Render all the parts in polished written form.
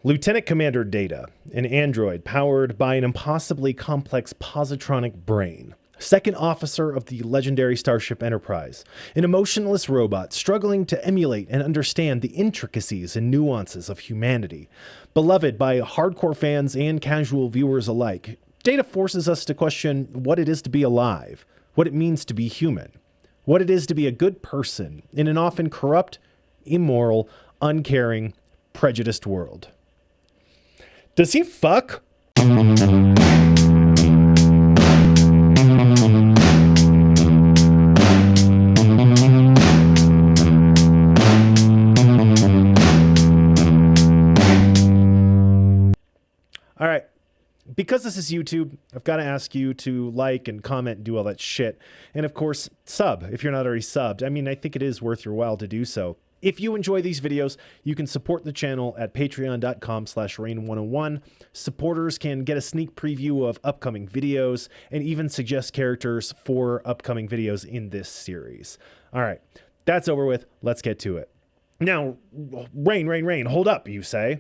Lieutenant Commander Data, an android powered by an impossibly complex positronic brain. Second officer of the legendary Starship Enterprise, an emotionless robot struggling to emulate and understand the intricacies and nuances of humanity. Beloved by hardcore fans and casual viewers alike, Data forces us to question what it is to be alive, what it means to be human, what it is to be a good person in an often corrupt, immoral, uncaring, prejudiced world. Does he fuck? All right. Because this is YouTube, I've got to ask you to like and comment and do all that shit. And of course, sub if you're not already subbed. I mean, I think it is worth your while to do so. If you enjoy these videos, you can support the channel at patreon.com/rain101. Supporters can get a sneak preview of upcoming videos and even suggest characters for upcoming videos in this series. All right, that's over with. Let's get to it. Now, Rain, hold up, you say.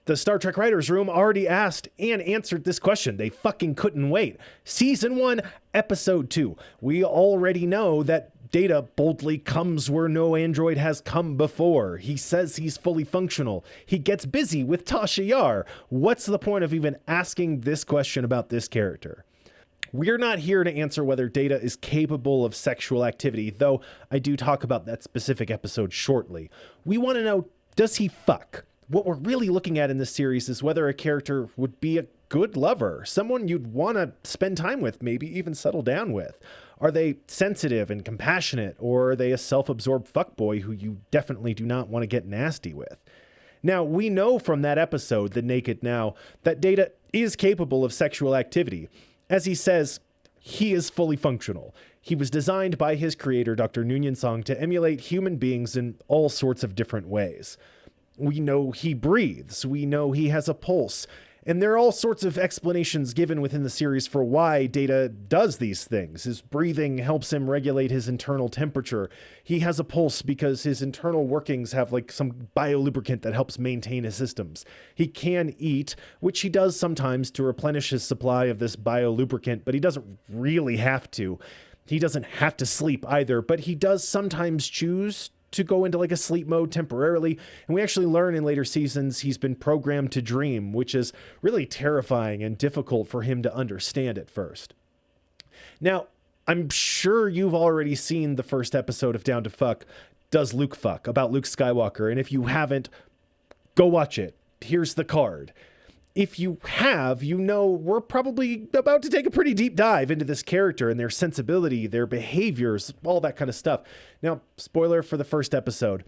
The Star Trek Writers Room already asked and answered this question. They fucking couldn't wait. Season 1, Episode 2. We already know that Data boldly comes where no android has come before. He says he's fully functional. He gets busy with Tasha Yar. What's the point of even asking this question about this character? We're not here to answer whether Data is capable of sexual activity, though I do talk about that specific episode shortly. We want to know, does he fuck? What we're really looking at in this series is whether a character would be a good lover, someone you'd want to spend time with, maybe even settle down with. Are they sensitive and compassionate, or are they a self-absorbed fuckboy who you definitely do not want to get nasty with? Now, we know from that episode, The Naked Now, that Data is capable of sexual activity. As he says, he is fully functional. He was designed by his creator, Dr. Noonien Song, to emulate human beings in all sorts of different ways. We know he breathes. We know he has a pulse. And there are all sorts of explanations given within the series for why Data does these things. His breathing helps him regulate his internal temperature. He has a pulse because his internal workings have like some biolubricant that helps maintain his systems. He can eat, which he does sometimes to replenish his supply of this biolubricant, but he doesn't really have to. He doesn't have to sleep either, but he does sometimes choose to go into like a sleep mode temporarily. And we actually learn in later seasons he's been programmed to dream, which is really terrifying and difficult for him to understand at first. Now, I'm sure you've already seen the first episode of Down to Fuck, Does Luke Fuck? About Luke Skywalker. And if you haven't, go watch it. Here's the card. If you have, you know we're probably about to take a pretty deep dive into this character and their sensibility, their behaviors, all that kind of stuff. Now, spoiler for the first episode.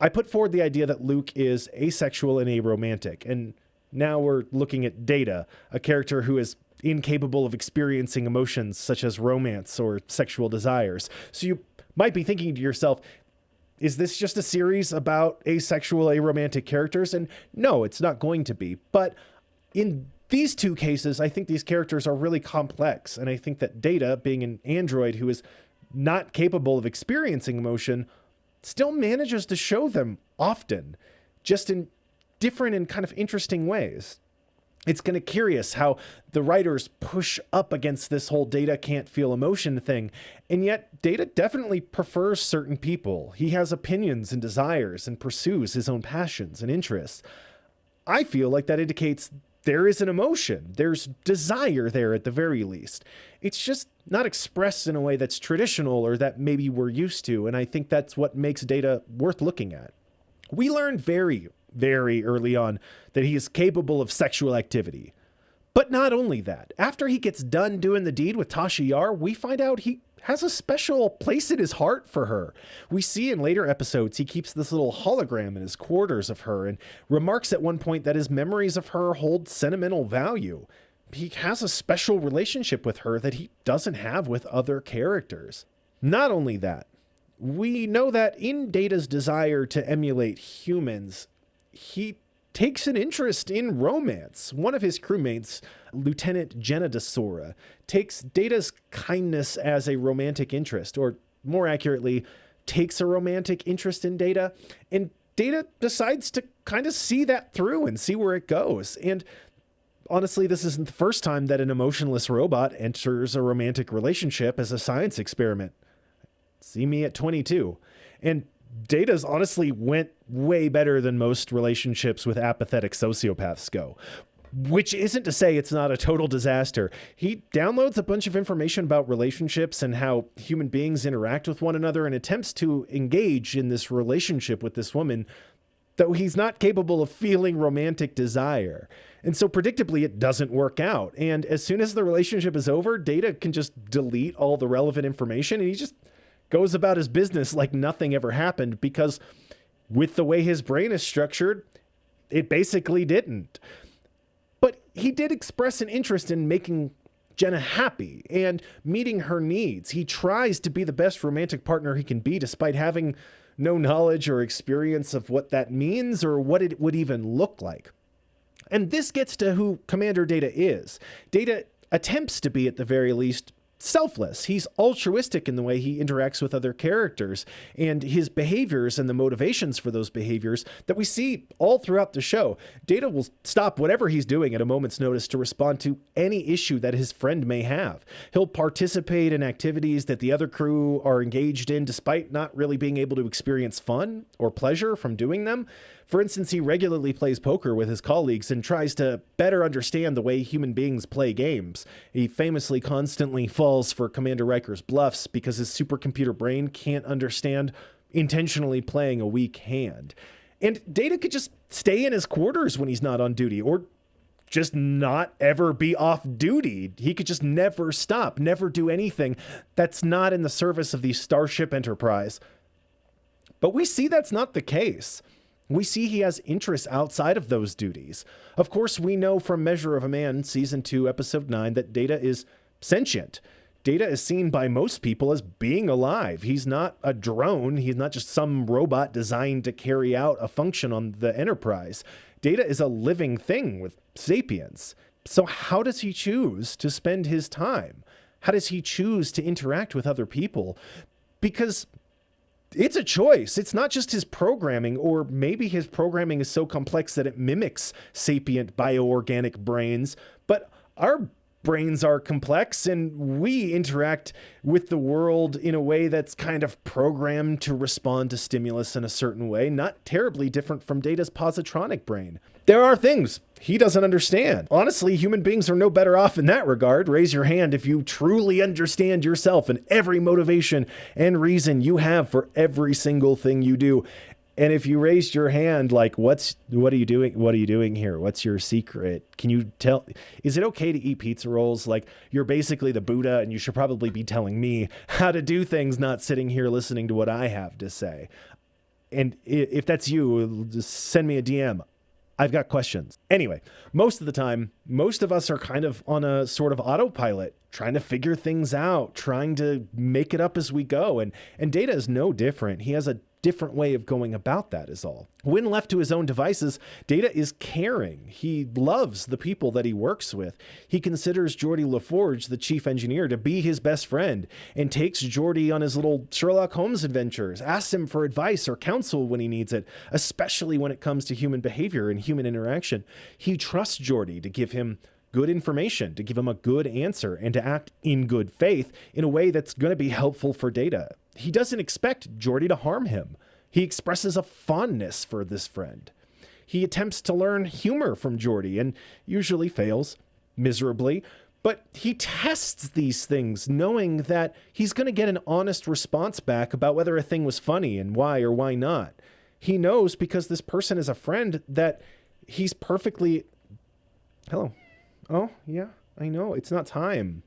I put forward the idea that Luke is asexual and aromantic, and now we're looking at Data, a character who is incapable of experiencing emotions such as romance or sexual desires. So you might be thinking to yourself, is this just a series about asexual, aromantic characters? And no, it's not going to be, but in these two cases, I think these characters are really complex, and I think that Data, being an android who is not capable of experiencing emotion, still manages to show them often, just in different and kind of interesting ways. It's kind of curious how the writers push up against this whole Data can't feel emotion thing, and yet Data definitely prefers certain people. He has opinions and desires and pursues his own passions and interests. I feel like that indicates there is an emotion. There's desire there at the very least. It's just not expressed in a way that's traditional or that maybe we're used to. And I think that's what makes Data worth looking at. We learned very early on that he is capable of sexual activity. But not only that, after he gets done doing the deed with Tasha Yar, we find out he has a special place in his heart for her. We see in later episodes he keeps this little hologram in his quarters of her and remarks at one point that his memories of her hold sentimental value. He has a special relationship with her that he doesn't have with other characters. Not only that, we know that in Data's desire to emulate humans, he takes an interest in romance. One of his crewmates, Lieutenant Jenna Desora, takes Data's kindness as a romantic interest, or more accurately, takes a romantic interest in Data and Data decides to kind of see that through and see where it goes. And honestly, this isn't the first time that an emotionless robot enters a romantic relationship as a science experiment. See me at 22. And Data's honestly went way better than most relationships with apathetic sociopaths go. Which isn't to say it's not a total disaster. He downloads a bunch of information about relationships and how human beings interact with one another and attempts to engage in this relationship with this woman, though he's not capable of feeling romantic desire. And so predictably, it doesn't work out. And as soon as the relationship is over, Data can just delete all the relevant information and he just goes about his business like nothing ever happened, because with the way his brain is structured, it basically didn't. But he did express an interest in making Jenna happy and meeting her needs. He tries to be the best romantic partner he can be, despite having no knowledge or experience of what that means or what it would even look like. And this gets to who Commander Data is. Data attempts to be, at the very least, selfless. He's altruistic in the way he interacts with other characters, and his behaviors and the motivations for those behaviors that we see all throughout the show. Data will stop whatever he's doing at a moment's notice to respond to any issue that his friend may have. He'll participate in activities that the other crew are engaged in, despite not really being able to experience fun or pleasure from doing them. For instance, he regularly plays poker with his colleagues and tries to better understand the way human beings play games. He famously constantly falls for Commander Riker's bluffs because his supercomputer brain can't understand intentionally playing a weak hand. And Data could just stay in his quarters when he's not on duty, or just not ever be off duty. He could just never stop, never do anything that's not in the service of the Starship Enterprise. But we see that's not the case. We see he has interests outside of those duties. Of course, we know from Measure of a Man, Season 2, Episode 9, that Data is sentient. Data is seen by most people as being alive. He's not a drone. He's not just some robot designed to carry out a function on the Enterprise. Data is a living thing with sapience. So how does he choose to spend his time? How does he choose to interact with other people? Because it's a choice. It's not just his programming, or maybe his programming is so complex that it mimics sapient bioorganic brains, but our brains are complex and we interact with the world in a way that's kind of programmed to respond to stimulus in a certain way, not terribly different from Data's positronic brain. There are things he doesn't understand. Honestly, human beings are no better off in that regard. Raise your hand if you truly understand yourself and every motivation and reason you have for every single thing you do. And if you raised your hand, like, what are you doing? What are you doing here? What's your secret? Can you tell, is it okay to eat pizza rolls? Like, you're basically the Buddha and you should probably be telling me how to do things, not sitting here listening to what I have to say. And if that's you, just send me a DM. I've got questions. Anyway, most of the time, most of us are kind of on a sort of autopilot, trying to figure things out, trying to make it up as we go. And Data is no different. He has a different way of going about that is all. When left to his own devices, Data is caring. He loves the people that he works with. He considers Geordi LaForge, the chief engineer, to be his best friend, and takes Geordi on his little Sherlock Holmes adventures, asks him for advice or counsel when he needs it, especially when it comes to human behavior and human interaction. He trusts Geordi to give him good information, to give him a good answer, and to act in good faith in a way that's going to be helpful for Data. He doesn't expect Geordi to harm him. He expresses a fondness for this friend. He attempts to learn humor from Geordi and usually fails miserably, but he tests these things knowing that he's going to get an honest response back about whether a thing was funny and why or why not. He knows, because this person is a friend, that he's perfectly... Hello. Oh, yeah, I know. It's not time.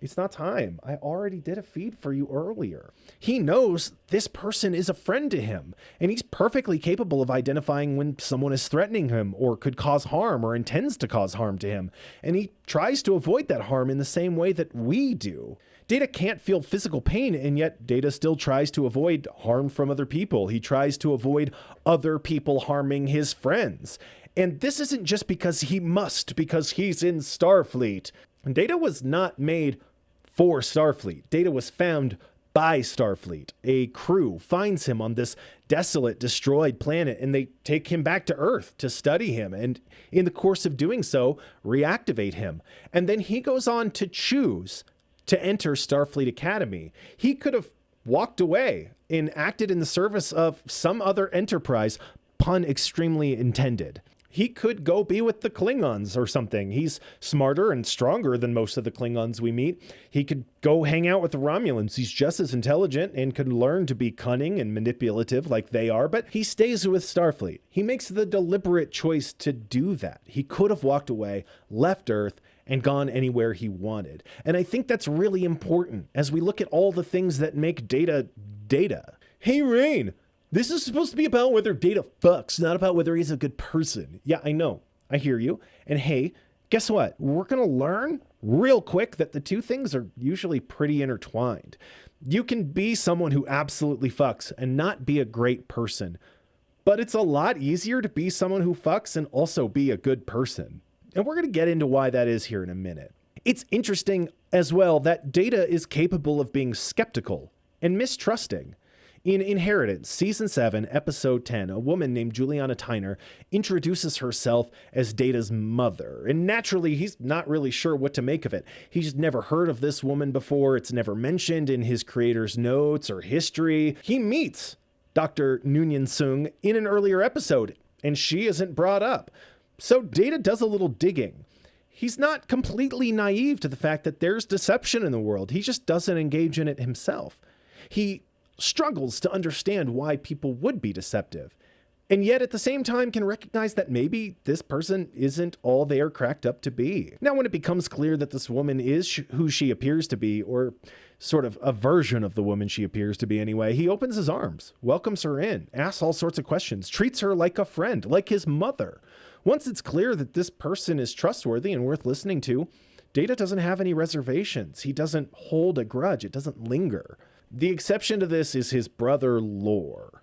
It's not time. I already did a feed for you earlier. He knows this person is a friend to him, and he's perfectly capable of identifying when someone is threatening him or could cause harm or intends to cause harm to him, and he tries to avoid that harm in the same way that we do. Data can't feel physical pain, and yet Data still tries to avoid harm from other people. He tries to avoid other people harming his friends. And this isn't just because he must, because he's in Starfleet. Data was not made for Starfleet. Data was found by Starfleet. A crew finds him on this desolate, destroyed planet, and they take him back to Earth to study him, and in the course of doing so, reactivate him. And then he goes on to choose to enter Starfleet Academy. He could have walked away and acted in the service of some other enterprise, pun extremely intended. He could go be with the Klingons or something. He's smarter and stronger than most of the Klingons we meet. He could go hang out with the Romulans. He's just as intelligent and could learn to be cunning and manipulative like they are, but he stays with Starfleet. He makes the deliberate choice to do that. He could have walked away, left Earth, and gone anywhere he wanted. And I think that's really important as we look at all the things that make Data Data. Hey, Rain! This is supposed to be about whether Data fucks, not about whether he's a good person. Yeah, I know. I hear you. And hey, guess what? We're going to learn real quick that the two things are usually pretty intertwined. You can be someone who absolutely fucks and not be a great person, but it's a lot easier to be someone who fucks and also be a good person. And we're going to get into why that is here in a minute. It's interesting as well that Data is capable of being skeptical and mistrusting. In Inheritance, Season 7, Episode 10, a woman named Juliana Tyner introduces herself as Data's mother. And naturally, he's not really sure what to make of it. He's never heard of this woman before. It's never mentioned in his creator's notes or history. He meets Dr. Noonien Soong in an earlier episode, and she isn't brought up. So Data does a little digging. He's not completely naive to the fact that there's deception in the world. He just doesn't engage in it himself. He struggles to understand why people would be deceptive, and yet at the same time can recognize that maybe this person isn't all they are cracked up to be. Now, when it becomes clear that this woman is who she appears to be, or sort of a version of the woman she appears to be anyway, he opens his arms, welcomes her in, asks all sorts of questions, treats her like a friend, like his mother. Once it's clear that this person is trustworthy and worth listening to, Data doesn't have any reservations. He doesn't hold a grudge. It doesn't linger. The exception to this is his brother, Lore.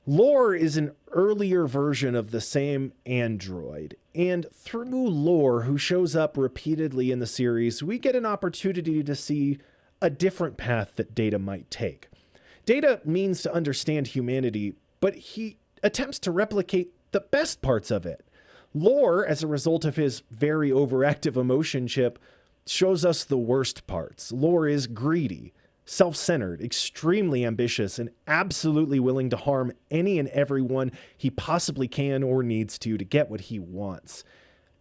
Lore is an earlier version of the same android, and through Lore, who shows up repeatedly in the series, we get an opportunity to see a different path that Data might take. Data means to understand humanity, but he attempts to replicate the best parts of it. Lore, as a result of his very overactive emotion chip, shows us the worst parts. Lore is greedy, self-centered, extremely ambitious, and absolutely willing to harm any and everyone he possibly can or needs to get what he wants.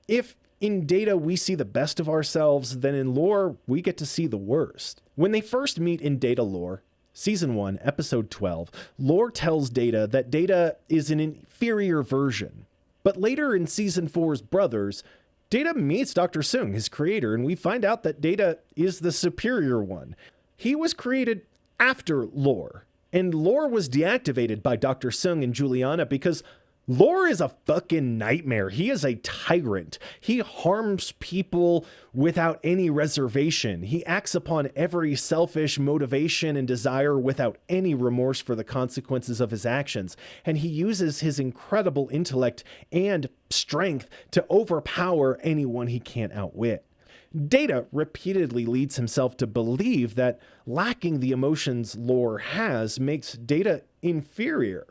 If in Data we see the best of ourselves, then in Lore we get to see the worst. When they first meet in Data Lore, Season 1, Episode 12, Lore tells Data that Data is an inferior version. But later in Season 4's Brothers, Data meets Dr. Soong, his creator, and we find out that Data is the superior one. He was created after Lore, and Lore was deactivated by Dr. Soong and Juliana because Lore is a fucking nightmare. He is a tyrant. He harms people without any reservation. He acts upon every selfish motivation and desire without any remorse for the consequences of his actions. And he uses his incredible intellect and strength to overpower anyone he can't outwit. Data repeatedly leads himself to believe that lacking the emotions Lore has makes Data inferior.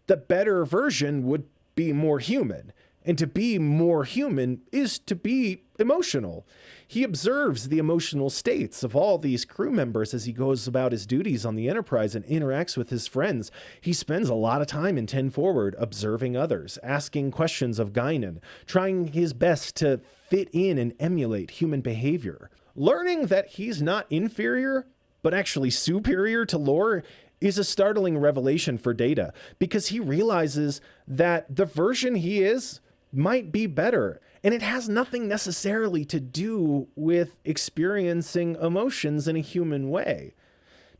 The better version would be more human, and to be more human is to be emotional. He observes the emotional states of all these crew members as he goes about his duties on the Enterprise and interacts with his friends. He spends a lot of time in 10 Forward observing others, asking questions of Guinan, trying his best to fit in and emulate human behavior. Learning that he's not inferior, but actually superior to Lore is a startling revelation for Data, because he realizes that the version he is might be better, and it has nothing necessarily to do with experiencing emotions in a human way.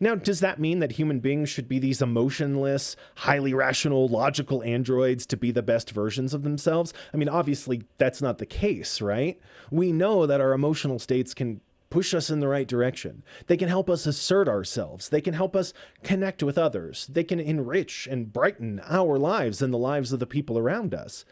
Now, does that mean that human beings should be these emotionless, highly rational, logical androids to be the best versions of themselves? I mean, obviously, that's not the case, right? We know that our emotional states can push us in the right direction. They can help us assert ourselves. They can help us connect with others. They can enrich and brighten our lives and the lives of the people around us.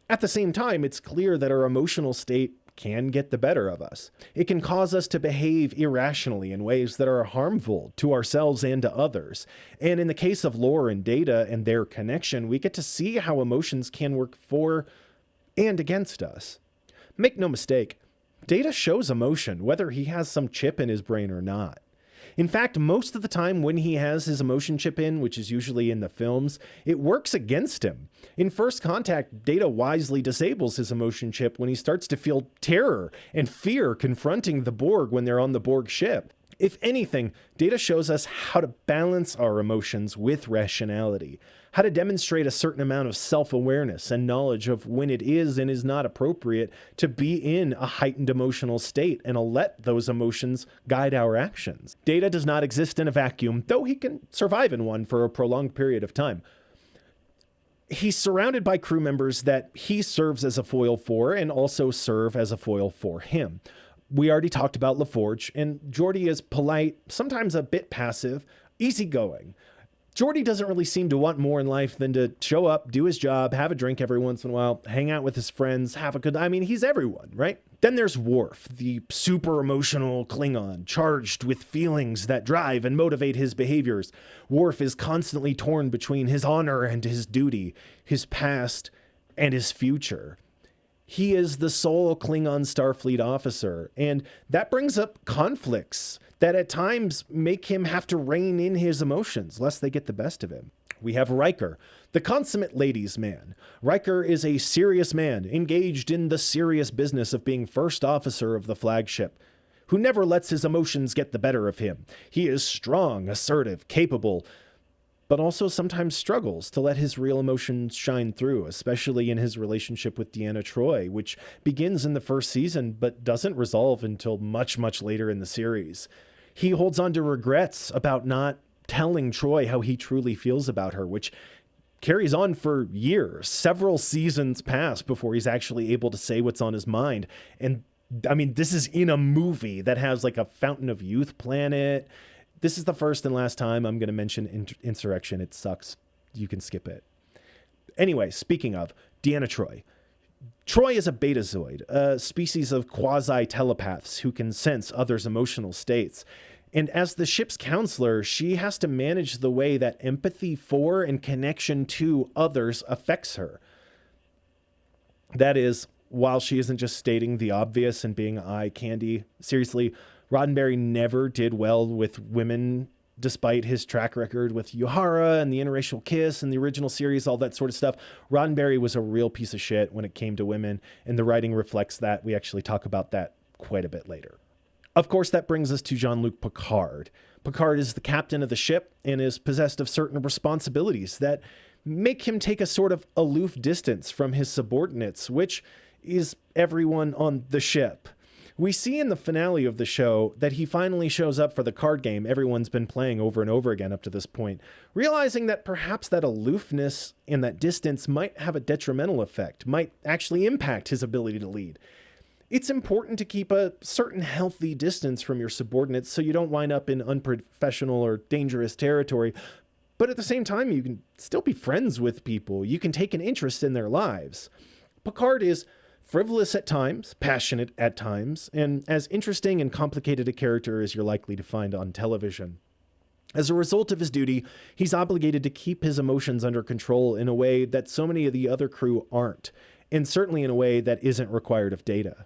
At the same time, it's clear that our emotional state can get the better of us. It can cause us to behave irrationally in ways that are harmful to ourselves and to others. And in the case of Lore and Data and their connection, we get to see how emotions can work for and against us. Make no mistake, Data shows emotion, whether he has some chip in his brain or not. In fact, most of the time when he has his emotion chip in, which is usually in the films, it works against him. In First Contact, Data wisely disables his emotion chip when he starts to feel terror and fear confronting the Borg when they're on the Borg ship. If anything, Data shows us how to balance our emotions with rationality, how to demonstrate a certain amount of self-awareness and knowledge of when it is and is not appropriate to be in a heightened emotional state and let those emotions guide our actions. Data does not exist in a vacuum, though he can survive in one for a prolonged period of time. He's surrounded by crew members that he serves as a foil for and also serve as a foil for him. We already talked about LaForge, and Geordi is polite, sometimes a bit passive, easygoing. Geordi doesn't really seem to want more in life than to show up, do his job, have a drink every once in a while, hang out with his friends, have a good... I mean, he's everyone, right? Then there's Worf, the super emotional Klingon, charged with feelings that drive and motivate his behaviors. Worf is constantly torn between his honor and his duty, his past and his future. He is the sole Klingon Starfleet officer, and that brings up conflicts that at times make him have to rein in his emotions, lest they get the best of him. We have Riker, the consummate ladies' man. Riker is a serious man, engaged in the serious business of being first officer of the flagship, who never lets his emotions get the better of him. He is strong, assertive, capable, but also sometimes struggles to let his real emotions shine through, especially in his relationship with Deanna Troi, which begins in the first season but doesn't resolve until much, much later in the series. He holds on to regrets about not telling Troi how he truly feels about her, which carries on for years. Several seasons pass before he's actually able to say what's on his mind. And I mean, this is in a movie that has like a Fountain of Youth planet. This is the first and last time I'm going to mention Insurrection. It sucks. You can skip it. Anyway, speaking of Deanna Troi. Troi is a betazoid, a species of quasi-telepaths who can sense others' emotional states. And as the ship's counselor, she has to manage the way that empathy for and connection to others affects her. That is, while she isn't just stating the obvious and being eye candy, seriously, Roddenberry never did well with women, despite his track record with Uhura and the interracial kiss and the original series, all that sort of stuff. Roddenberry was a real piece of shit when it came to women, and the writing reflects that. We actually talk about that quite a bit later. Of course, that brings us to Jean-Luc Picard. Picard is the captain of the ship and is possessed of certain responsibilities that make him take a sort of aloof distance from his subordinates, which is everyone on the ship. We see in the finale of the show that he finally shows up for the card game everyone's been playing over and over again up to this point, realizing that perhaps that aloofness and that distance might have a detrimental effect, might actually impact his ability to lead. It's important to keep a certain healthy distance from your subordinates so you don't wind up in unprofessional or dangerous territory, but at the same time, you can still be friends with people. You can take an interest in their lives. Picard is frivolous at times, passionate at times, and as interesting and complicated a character as you're likely to find on television. As a result of his duty, he's obligated to keep his emotions under control in a way that so many of the other crew aren't, and certainly in a way that isn't required of Data.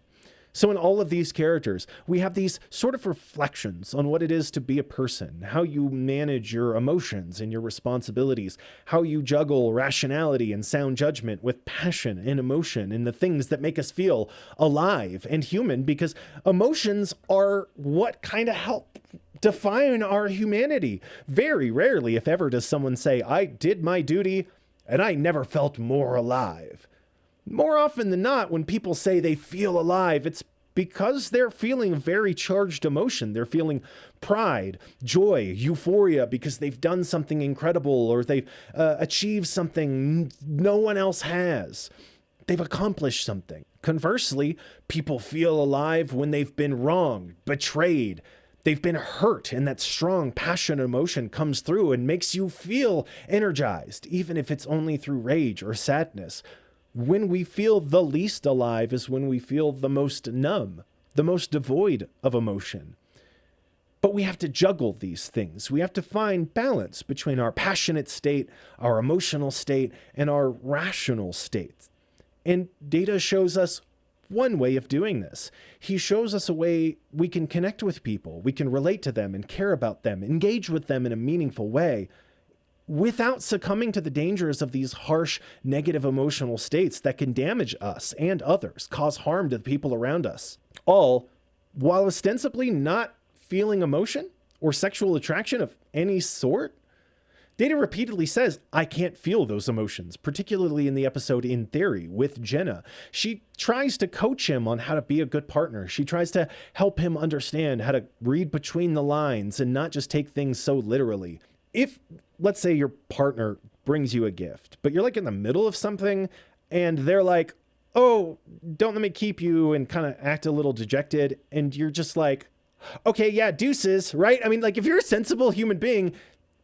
So in all of these characters, we have these sort of reflections on what it is to be a person, how you manage your emotions and your responsibilities, how you juggle rationality and sound judgment with passion and emotion and the things that make us feel alive and human, because emotions are what kind of help define our humanity. Very rarely, if ever, does someone say, I did my duty and I never felt more alive. More often than not, when people say they feel alive, it's because they're feeling very charged emotion. They're feeling pride, joy, euphoria because they've done something incredible or they've achieved something no one else has. They've accomplished something. Conversely, people feel alive when they've been wronged, betrayed, they've been hurt, and that strong passion emotion comes through and makes you feel energized, even if it's only through rage or sadness. When we feel the least alive is when we feel the most numb, the most devoid of emotion. But we have to juggle these things. We have to find balance between our passionate state, our emotional state, and our rational state. And Data shows us one way of doing this. He shows us a way we can connect with people, we can relate to them and care about them, engage with them in a meaningful way, without succumbing to the dangers of these harsh, negative emotional states that can damage us and others, cause harm to the people around us. All while ostensibly not feeling emotion or sexual attraction of any sort. Data repeatedly says, I can't feel those emotions, particularly in the episode In Theory with Jenna. She tries to coach him on how to be a good partner. She tries to help him understand how to read between the lines and not just take things so literally. If, let's say, your partner brings you a gift, but you're like in the middle of something and they're like, oh, don't let me keep you, and kind of act a little dejected, and you're just like, okay, yeah, deuces, right? I mean, like, if you're a sensible human being,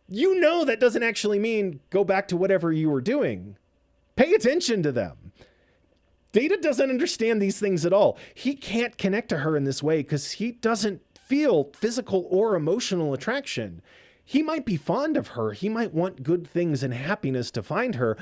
you know that doesn't actually mean go back to whatever you were doing. Pay attention to them. Data doesn't understand these things at all. He can't connect to her in this way because he doesn't feel physical or emotional attraction. He might be fond of her. He might want good things and happiness to find her,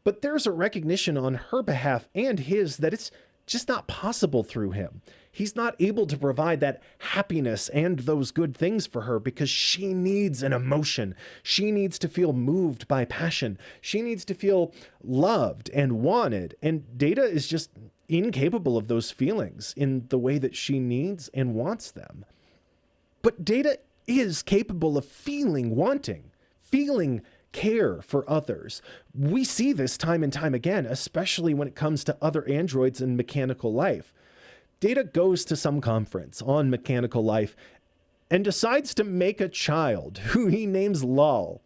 but there's a recognition on her behalf and his that it's just not possible through him. He's not able to provide that happiness and those good things for her because she needs an emotion. She needs to feel moved by passion. She needs to feel loved and wanted. And Data is just incapable of those feelings in the way that she needs and wants them. But Data is capable of feeling wanting, feeling care for others. We see this time and time again, especially when it comes to other androids in Mechanical Life. Data goes to some conference on Mechanical Life and decides to make a child who he names Lal.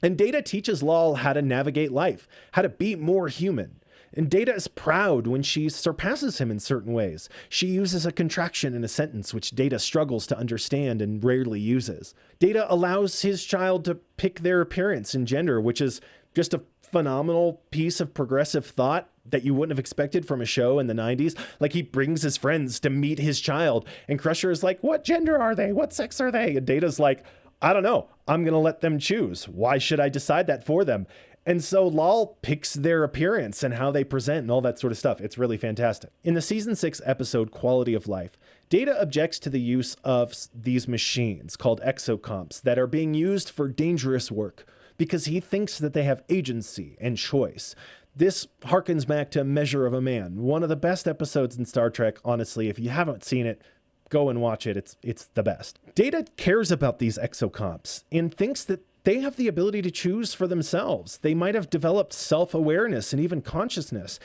And Data teaches Lal how to navigate life, how to be more human. And Data is proud when she surpasses him in certain ways. She uses a contraction in a sentence which Data struggles to understand and rarely uses. Data allows his child to pick their appearance and gender, which is just a phenomenal piece of progressive thought that you wouldn't have expected from a show in the 90s. Like, he brings his friends to meet his child, and Crusher is like, what gender are they? What sex are they? And Data's like, I don't know. I'm going to let them choose. Why should I decide that for them? And so Lal picks their appearance and how they present and all that sort of stuff. It's really fantastic. In the season 6 episode, Quality of Life, Data objects to the use of these machines called exocomps that are being used for dangerous work because he thinks that they have agency and choice. This harkens back to Measure of a Man, one of the best episodes in Star Trek. Honestly, if you haven't seen it, go and watch it. It's the best. Data cares about these exocomps and thinks that they have the ability to choose for themselves. They might have developed self-awareness and even consciousness,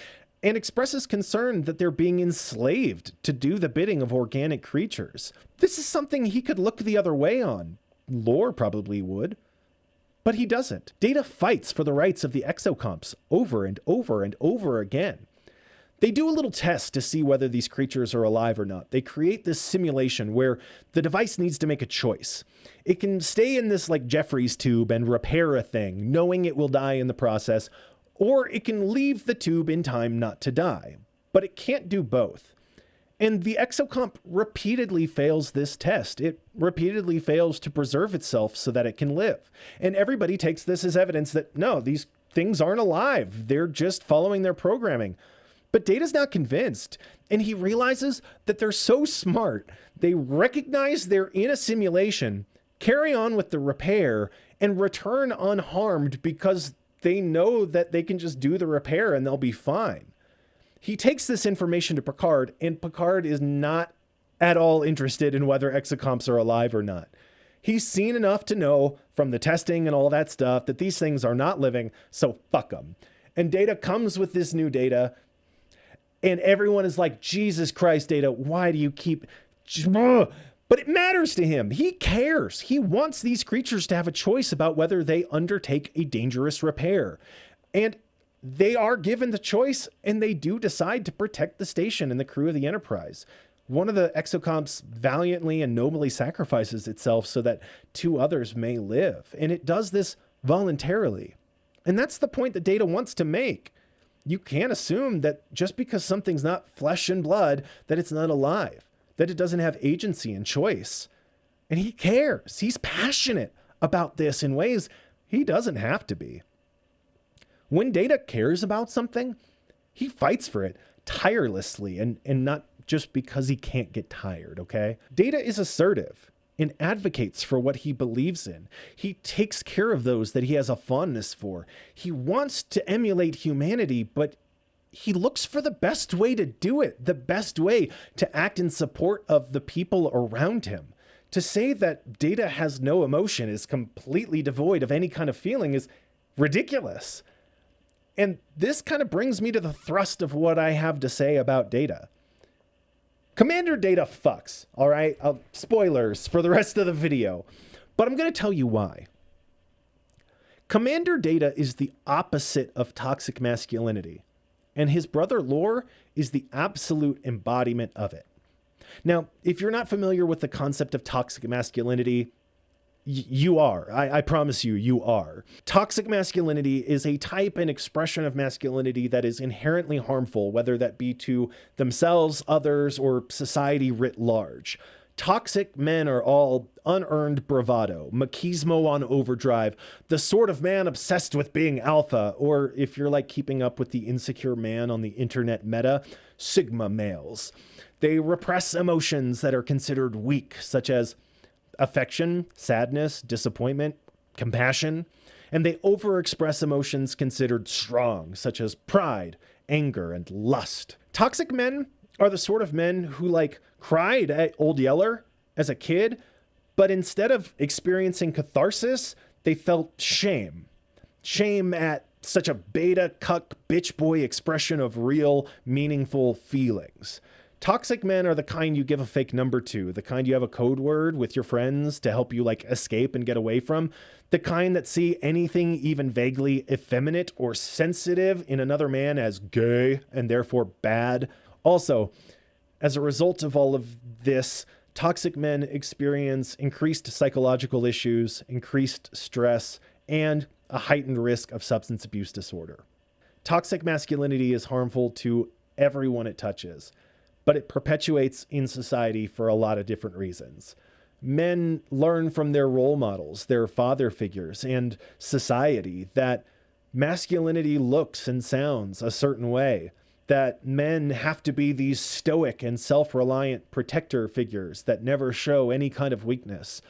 and expresses concern that they're being enslaved to do the bidding of organic creatures. This is something he could look the other way on. Lore probably would. But he doesn't. Data fights for the rights of the exocomps over and over and over again. They do a little test to see whether these creatures are alive or not. They create this simulation where the device needs to make a choice. It can stay in this like Jeffries tube and repair a thing, knowing it will die in the process, or it can leave the tube in time not to die. But it can't do both. And the exocomp repeatedly fails this test. It repeatedly fails to preserve itself so that it can live. And everybody takes this as evidence that, no, these things aren't alive. They're just following their programming. But Data's not convinced, and he realizes that they're so smart. They recognize they're in a simulation, carry on with the repair, and return unharmed because they know that they can just do the repair and they'll be fine. He takes this information to Picard, and Picard is not at all interested in whether exocomps are alive or not. He's seen enough to know from the testing and all that stuff that these things are not living, so fuck them. And Data comes with this new data, and everyone is like, Jesus Christ, Data, why do you keep... But it matters to him. He cares. He wants these creatures to have a choice about whether they undertake a dangerous repair. And they are given the choice, and they do decide to protect the station and the crew of the Enterprise. One of the exocomps valiantly and nobly sacrifices itself so that 2 others may live. And it does this voluntarily. And that's the point that Data wants to make. you can't assume that just because something's not flesh and blood, that it's not alive, that it doesn't have agency and choice. And he cares. He's passionate about this in ways he doesn't have to be. When Data cares about something, he fights for it tirelessly and not just because he can't get tired, okay? Data is assertive and advocates for what he believes in. He takes care of those that he has a fondness for. He wants to emulate humanity, but he looks for the best way to do it, the best way to act in support of the people around him. To say that Data has no emotion, is completely devoid of any kind of feeling, is ridiculous. And this kind of brings me to the thrust of what I have to say about Data. Commander Data fucks, all right? Spoilers for the rest of the video, but I'm going to tell you why. Commander Data is the opposite of toxic masculinity, and his brother Lore is the absolute embodiment of it. Now, if you're not familiar with the concept of toxic masculinity, you are. I promise you, you are. Toxic masculinity is a type and expression of masculinity that is inherently harmful, whether that be to themselves, others, or society writ large. Toxic men are all unearned bravado, machismo on overdrive, the sort of man obsessed with being alpha, or if you're like keeping up with the insecure man on the internet meta, sigma males. They repress emotions that are considered weak, such as affection, sadness, disappointment, compassion, and they overexpress emotions considered strong, such as pride, anger, and lust. Toxic men are the sort of men who like cried at Old Yeller as a kid, but instead of experiencing catharsis, they felt shame. Shame at such a beta cuck bitch boy expression of real, meaningful feelings. Toxic men are the kind you give a fake number to, the kind you have a code word with your friends to help you like escape and get away from, the kind that see anything even vaguely effeminate or sensitive in another man as gay and therefore bad. Also, as a result of all of this, toxic men experience increased psychological issues, increased stress, and a heightened risk of substance abuse disorder. Toxic masculinity is harmful to everyone it touches, but it perpetuates in society for a lot of different reasons. Men learn from their role models, their father figures, and society that masculinity looks and sounds a certain way, that men have to be these stoic and self-reliant protector figures that never show any kind of weakness.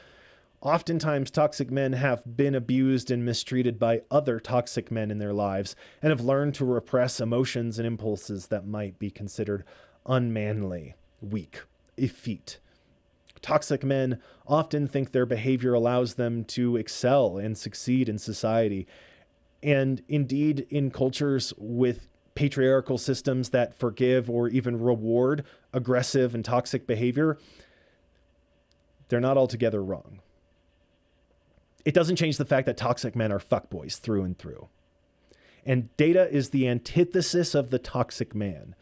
Oftentimes, toxic men have been abused and mistreated by other toxic men in their lives and have learned to repress emotions and impulses that might be considered unmanly, weak, effete. Toxic men often think their behavior allows them to excel and succeed in society. And indeed, in cultures with patriarchal systems that forgive or even reward aggressive and toxic behavior, they're not altogether wrong. It doesn't change the fact that toxic men are fuckboys through and through. And Data is the antithesis of the toxic man.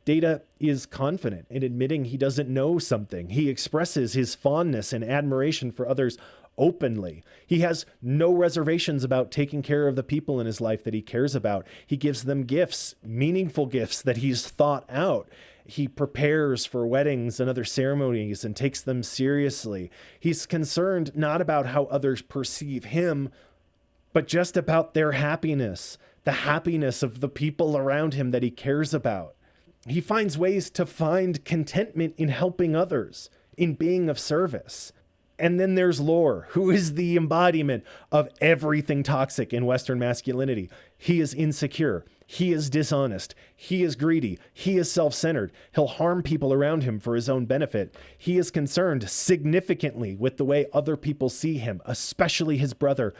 Data is confident in admitting he doesn't know something. He expresses his fondness and admiration for others openly. He has no reservations about taking care of the people in his life that he cares about. He gives them gifts, meaningful gifts that he's thought out. He prepares for weddings and other ceremonies and takes them seriously. He's concerned not about how others perceive him, but just about their happiness, the happiness of the people around him that he cares about. He finds ways to find contentment in helping others, in being of service. And then there's Lore, who is the embodiment of everything toxic in Western masculinity. He is insecure. He is dishonest. He is greedy. He is self-centered. He'll harm people around him for his own benefit. He is concerned significantly with the way other people see him, especially his brother,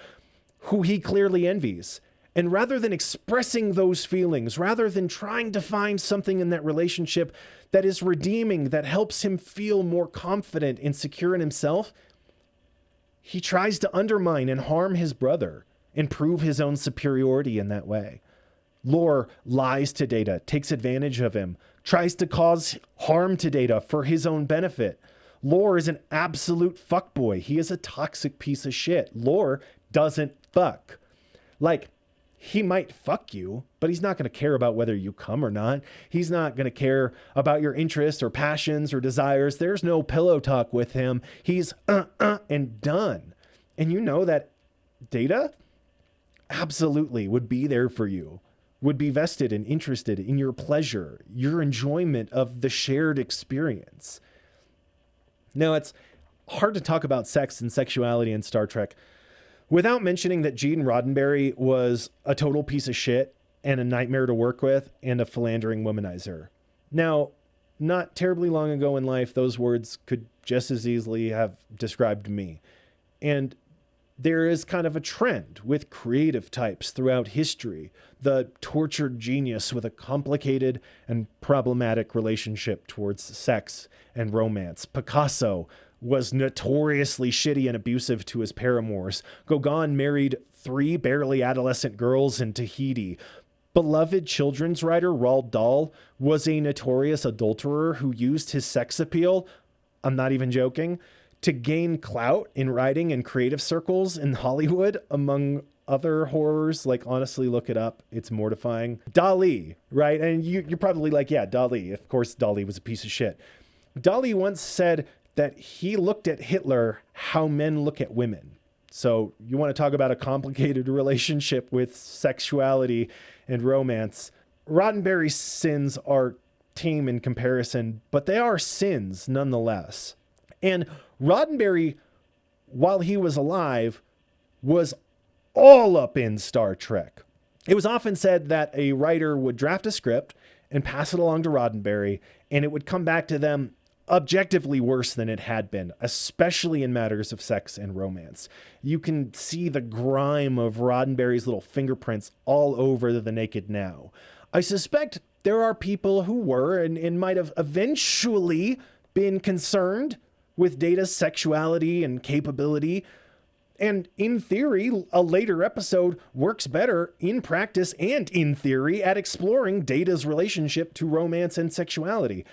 who he clearly envies. And rather than expressing those feelings, rather than trying to find something in that relationship that is redeeming, that helps him feel more confident and secure in himself, he tries to undermine and harm his brother and prove his own superiority in that way. Lore lies to Data, takes advantage of him, tries to cause harm to Data for his own benefit. Lore is an absolute fuckboy. He is a toxic piece of shit. Lore doesn't fuck. Like, he might fuck you, but he's not going to care about whether you come or not. He's not going to care about your interests or passions or desires. There's no pillow talk with him. He's and done. And you know that Data absolutely would be there for you, would be vested and interested in your pleasure, your enjoyment of the shared experience. Now, it's hard to talk about sex and sexuality in Star Trek without mentioning that Gene Roddenberry was a total piece of shit and a nightmare to work with and a philandering womanizer. Now, not terribly long ago in life, those words could just as easily have described me. And there is kind of a trend with creative types throughout history, the tortured genius with a complicated and problematic relationship towards sex and romance. Picasso was notoriously shitty and abusive to his paramours. Gauguin married 3 barely adolescent girls in Tahiti. Beloved children's writer Roald Dahl was a notorious adulterer who used his sex appeal, I'm not even joking, to gain clout in writing and creative circles in Hollywood, among other horrors. Like, honestly, look it up. It's mortifying. Dali, right? And you're probably like, yeah, Dali. Of course, Dali was a piece of shit. Dali once said that he looked at Hitler how men look at women. So you want to talk about a complicated relationship with sexuality and romance. Roddenberry's sins are tame in comparison, but they are sins nonetheless. And Roddenberry, while he was alive, was all up in Star Trek. It was often said that a writer would draft a script and pass it along to Roddenberry, and it would come back to them objectively worse than it had been, especially in matters of sex and romance. You can see the grime of Roddenberry's little fingerprints all over The Naked Now. I suspect there are people who were and might have eventually been concerned with Data's sexuality and capability. And in theory, a later episode works better in practice and in theory at exploring Data's relationship to romance and sexuality.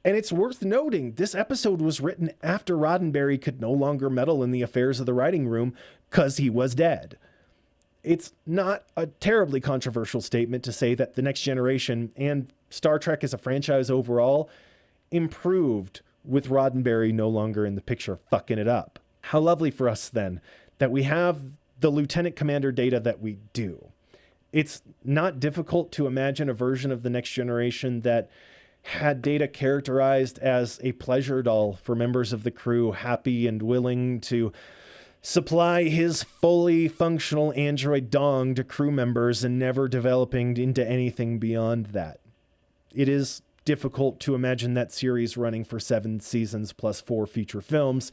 And it's worth noting, this episode was written after Roddenberry could no longer meddle in the affairs of the writing room because he was dead. It's not a terribly controversial statement to say that The Next Generation and Star Trek as a franchise overall improved with Roddenberry no longer in the picture fucking it up. How lovely for us then that we have the Lieutenant Commander Data that we do. It's not difficult to imagine a version of The Next Generation that had Data characterized as a pleasure doll for members of the crew, happy and willing to supply his fully functional android dong to crew members and never developing into anything beyond that. It is difficult to imagine that series running for 7 seasons plus 4 feature films,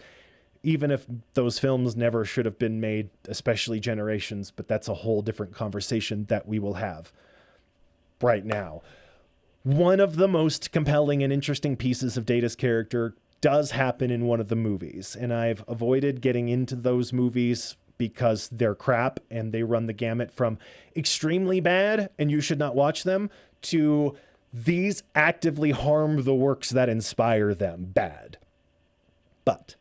even if those films never should have been made, especially Generations, but that's a whole different conversation that we will have right now. One of the most compelling and interesting pieces of Data's character does happen in one of the movies, and I've avoided getting into those movies because they're crap and they run the gamut from extremely bad and you should not watch them to these actively harm the works that inspire them bad. But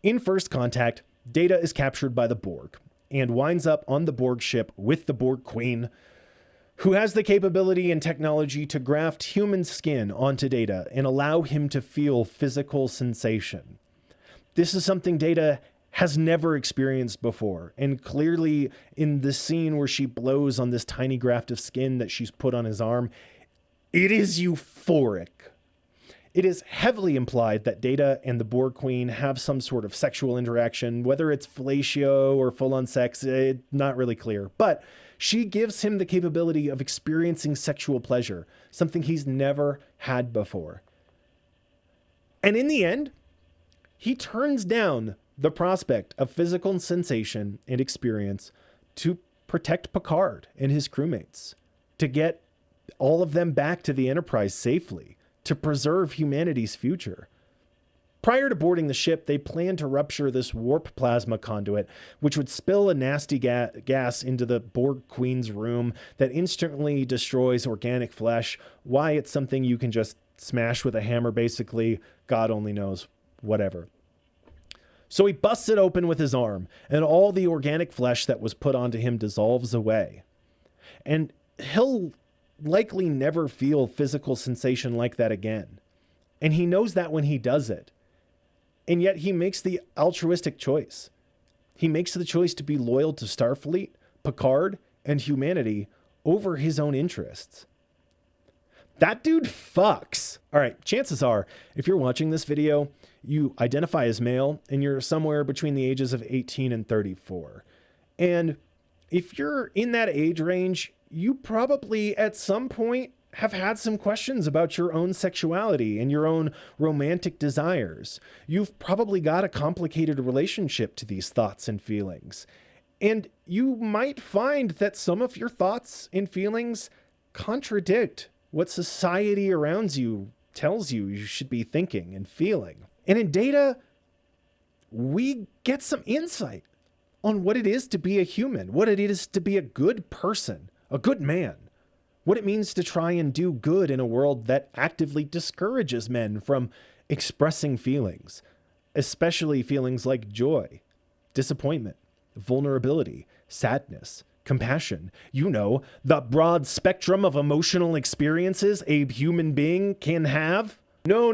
in First Contact, Data is captured by the Borg and winds up on the Borg ship with the Borg Queen, who has the capability and technology to graft human skin onto Data and allow him to feel physical sensation. This is something Data has never experienced before, and clearly in the scene where she blows on this tiny graft of skin that she's put on his arm, it is euphoric. It is heavily implied that Data and the Borg Queen have some sort of sexual interaction, whether it's fellatio or full-on sex, it's not really clear, but she gives him the capability of experiencing sexual pleasure, something he's never had before. And in the end, he turns down the prospect of physical sensation and experience to protect Picard and his crewmates, to get all of them back to the Enterprise safely, to preserve humanity's future. Prior to boarding the ship, they planned to rupture this warp plasma conduit, which would spill a nasty gas into the Borg Queen's room that instantly destroys organic flesh. Why it's something you can just smash with a hammer, basically, God only knows, whatever. So he busts it open with his arm, and all the organic flesh that was put onto him dissolves away. And he'll likely never feel physical sensation like that again. And he knows that when he does it. And yet he makes the altruistic choice. He makes the choice to be loyal to Starfleet, Picard, and humanity over his own interests. That dude fucks. All right, chances are, if you're watching this video, you identify as male and you're somewhere between the ages of 18 and 34. And if you're in that age range, you probably at some point have had some questions about your own sexuality and your own romantic desires. You've probably got a complicated relationship to these thoughts and feelings. And you might find that some of your thoughts and feelings contradict what society around you tells you you should be thinking and feeling. And in Data, we get some insight on what it is to be a human, what it is to be a good person, a good man, what it means to try and do good in a world that actively discourages men from expressing feelings, especially feelings like joy, disappointment, vulnerability, sadness, compassion. You know, the broad spectrum of emotional experiences a human being can have. No.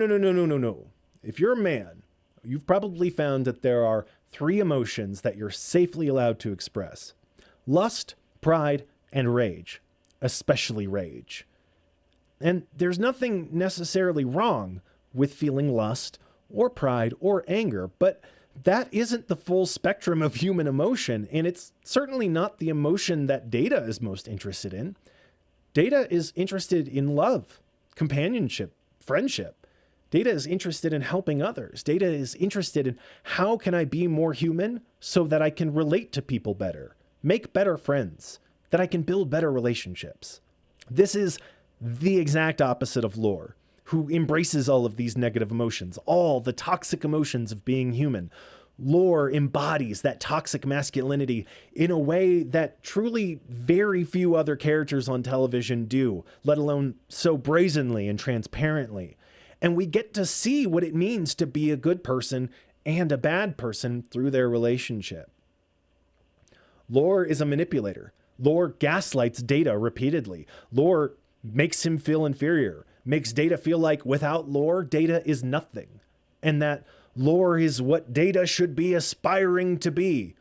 If you're a man, you've probably found that there are 3 emotions that you're safely allowed to express: lust, pride, and rage, especially rage. And there's nothing necessarily wrong with feeling lust or pride or anger, but that isn't the full spectrum of human emotion, and it's certainly not the emotion that Data is most interested in. Data is interested in love, companionship, friendship. Data is interested in helping others. Data is interested in how can I be more human so that I can relate to people better, make better friends, that I can build better relationships. This is the exact opposite of Lore, who embraces all of these negative emotions, all the toxic emotions of being human. Lore embodies that toxic masculinity in a way that truly very few other characters on television do, let alone so brazenly and transparently. And we get to see what it means to be a good person and a bad person through their relationship. Lore is a manipulator. Lore gaslights Data repeatedly. Lore makes him feel inferior, makes Data feel like without Lore, Data is nothing, and that Lore is what Data should be aspiring to be,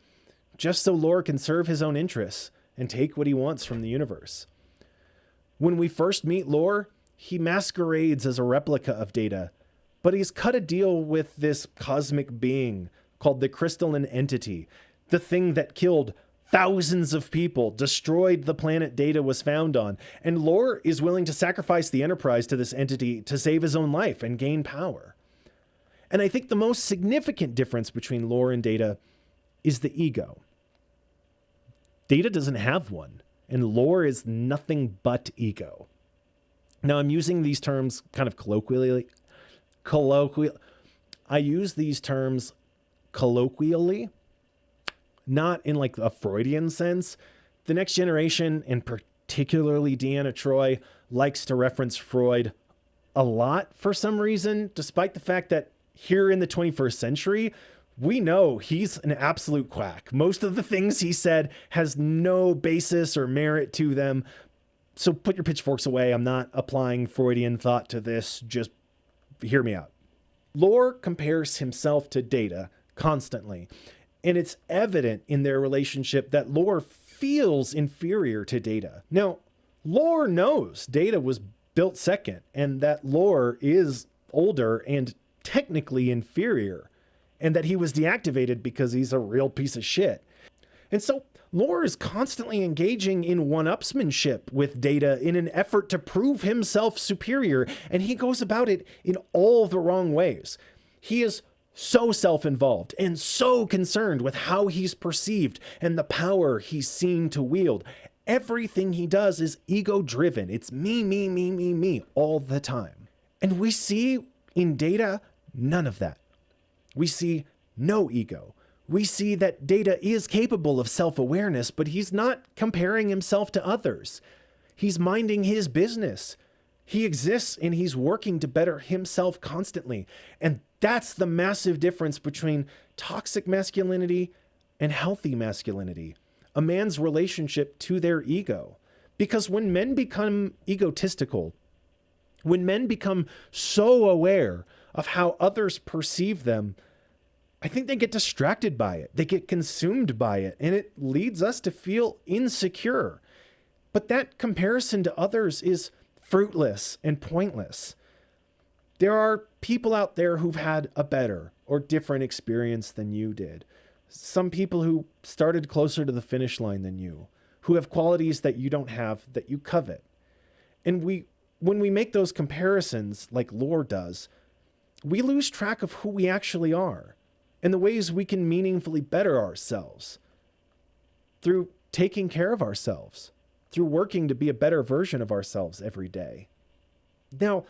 just so Lore can serve his own interests and take what he wants from the universe. When we first meet Lore, he masquerades as a replica of Data, but he's cut a deal with this cosmic being called the Crystalline Entity, the thing that killed thousands of people, destroyed the planet Data was found on, and Lore is willing to sacrifice the Enterprise to this entity to save his own life and gain power. And I think the most significant difference between Lore and Data is the ego. Data doesn't have one, and Lore is nothing but ego. Now, I'm using these terms kind of colloquially. I use these terms colloquially, not in like a Freudian sense. The Next Generation, and particularly Deanna Troi, likes to reference Freud a lot for some reason, despite the fact that here in the 21st century, we know he's an absolute quack. Most of the things he said has no basis or merit to them. So put your pitchforks away. I'm not applying Freudian thought to this. Just hear me out. Lore compares himself to Data constantly, and it's evident in their relationship that Lore feels inferior to Data. Now, Lore knows Data was built second, and that Lore is older and technically inferior, and that he was deactivated because he's a real piece of shit. And so Lore is constantly engaging in one-upsmanship with Data in an effort to prove himself superior, and he goes about it in all the wrong ways. He is so self-involved and so concerned with how he's perceived and the power he's seen to wield. Everything he does is ego-driven. It's me all the time. And we see in Data none of that. We see no ego. We see that Data is capable of self-awareness, but he's not comparing himself to others. He's minding his business. He exists and he's working to better himself constantly. And that's the massive difference between toxic masculinity and healthy masculinity. A man's relationship to their ego. Because when men become egotistical, when men become so aware of how others perceive them, I think they get distracted by it. They get consumed by it, and it leads us to feel insecure. But that comparison to others is fruitless and pointless. There are people out there who've had a better or different experience than you did. Some people who started closer to the finish line than you, who have qualities that you don't have that you covet. And when we make those comparisons, like Lore does, we lose track of who we actually are and the ways we can meaningfully better ourselves through taking care of ourselves, through working to be a better version of ourselves every day. Now,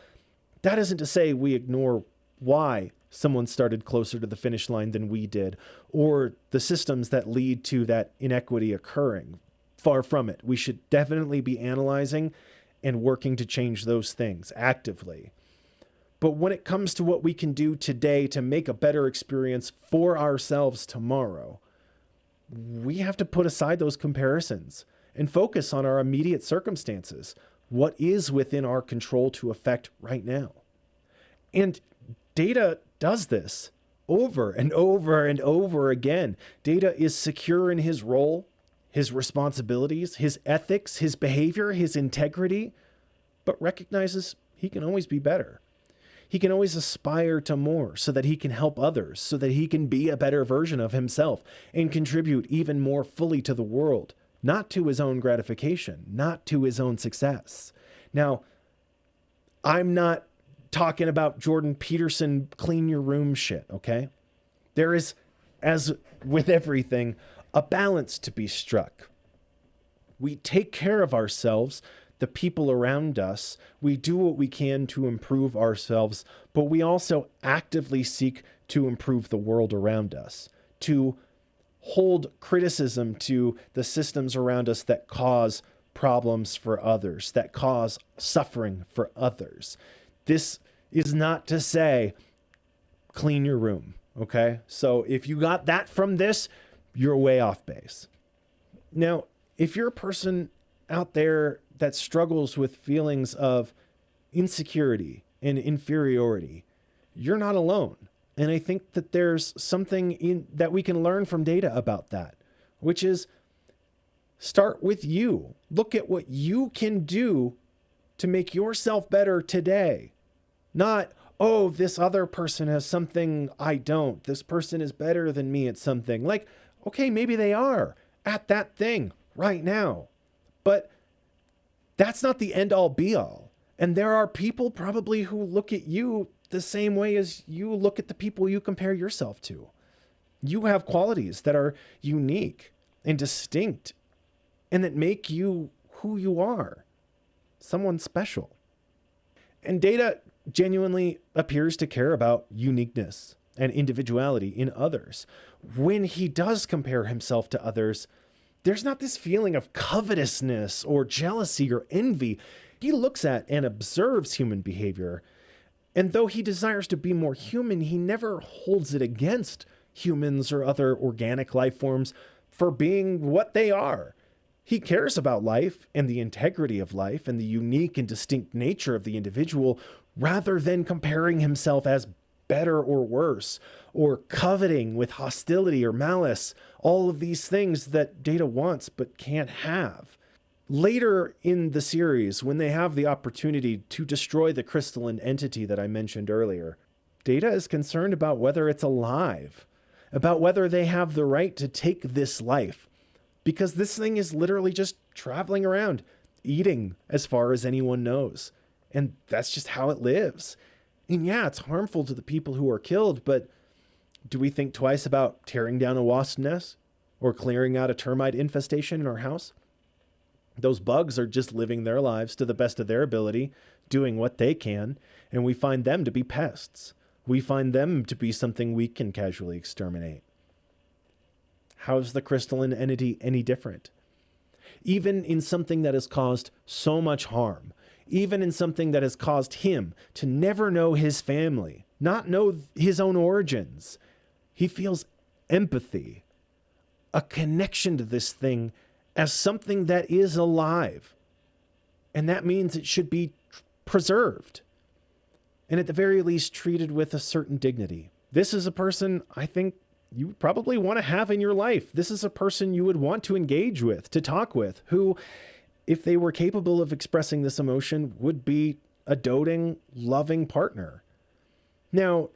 that isn't to say we ignore why someone started closer to the finish line than we did, or the systems that lead to that inequity occurring. Far from it. We should definitely be analyzing and working to change those things actively. But when it comes to what we can do today to make a better experience for ourselves tomorrow, we have to put aside those comparisons and focus on our immediate circumstances. What is within our control to affect right now? And Data does this over and over and over again. Data is secure in his role, his responsibilities, his ethics, his behavior, his integrity, but recognizes he can always be better. He can always aspire to more so that he can help others, so that he can be a better version of himself and contribute even more fully to the world, not to his own gratification, not to his own success. Now, I'm not talking about Jordan Peterson clean your room shit, okay? There is, as with everything, a balance to be struck. We take care of ourselves, the people around us. We do what we can to improve ourselves, but we also actively seek to improve the world around us, to hold criticism to the systems around us that cause problems for others, that cause suffering for others. This is not to say clean your room, okay? So if you got that from this, you're way off base. Now, if you're a person out there that struggles with feelings of insecurity and inferiority, you're not alone. And I think that there's something in that we can learn from Data about that, which is start with you. Look at what you can do to make yourself better today. Not, oh, this other person has something I don't. This person is better than me at something. Like, okay, maybe they are at that thing right now. But that's not the end all be all. And there are people probably who look at you the same way as you look at the people you compare yourself to. You have qualities that are unique and distinct and that make you who you are, someone special. And Data genuinely appears to care about uniqueness and individuality in others. When he does compare himself to others, there's not this feeling of covetousness or jealousy or envy. He looks at and observes human behavior, and though he desires to be more human, he never holds it against humans or other organic life forms for being what they are. He cares about life and the integrity of life and the unique and distinct nature of the individual, rather than comparing himself as better or worse, or coveting with hostility or malice, all of these things that Data wants but can't have. Later in the series, when they have the opportunity to destroy the crystalline entity that I mentioned earlier, Data is concerned about whether it's alive, about whether they have the right to take this life, because this thing is literally just traveling around, eating as far as anyone knows. And that's just how it lives. And yeah, it's harmful to the people who are killed, but do we think twice about tearing down a wasp nest or clearing out a termite infestation in our house? Those bugs are just living their lives to the best of their ability, doing what they can, and we find them to be pests. We find them to be something we can casually exterminate. How's the crystalline entity any different? Even in something that has caused so much harm, even in something that has caused him to never know his family, not know his own origins, he feels empathy, a connection to this thing as something that is alive, And that means it should be preserved. And at the very least, treated with a certain dignity. This is a person I think you would probably want to have in your life. This is a person you would want to engage with, to talk with, who, if they were capable of expressing this emotion, would be a doting, loving partner. Now,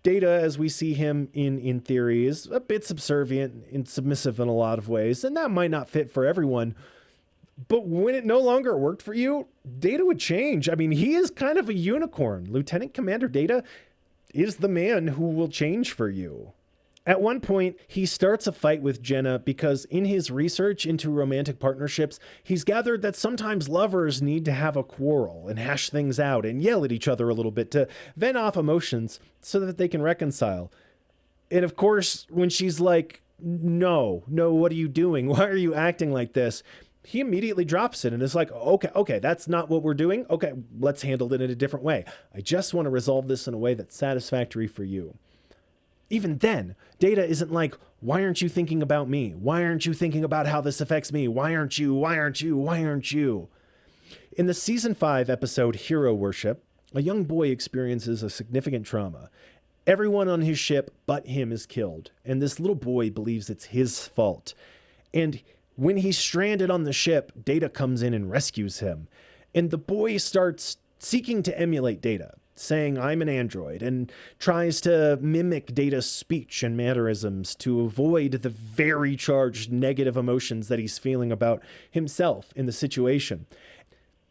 Data, as we see him in theory, is a bit subservient and submissive in a lot of ways, and that might not fit for everyone. But when it no longer worked for you, Data would change. I mean, he is kind of a unicorn. Lieutenant Commander Data is the man who will change for you. At one point, he starts a fight with Jenna because in his research into romantic partnerships, he's gathered that sometimes lovers need to have a quarrel and hash things out and yell at each other a little bit to vent off emotions so that they can reconcile. And of course, when she's like, no, what are you doing? Why are you acting like this? He immediately drops it and is like, okay, that's not what we're doing. Okay, let's handle it in a different way. I just want to resolve this in a way that's satisfactory for you. Even then, Data isn't like, why aren't you thinking about me? Why aren't you thinking about how this affects me? Why aren't you? In the season 5 episode Hero Worship, a young boy experiences a significant trauma. Everyone on his ship but him is killed, and this little boy believes it's his fault. And when he's stranded on the ship, Data comes in and rescues him. And the boy starts seeking to emulate Data, saying, I'm an android, and tries to mimic Data's speech and mannerisms to avoid the very charged negative emotions that he's feeling about himself in the situation.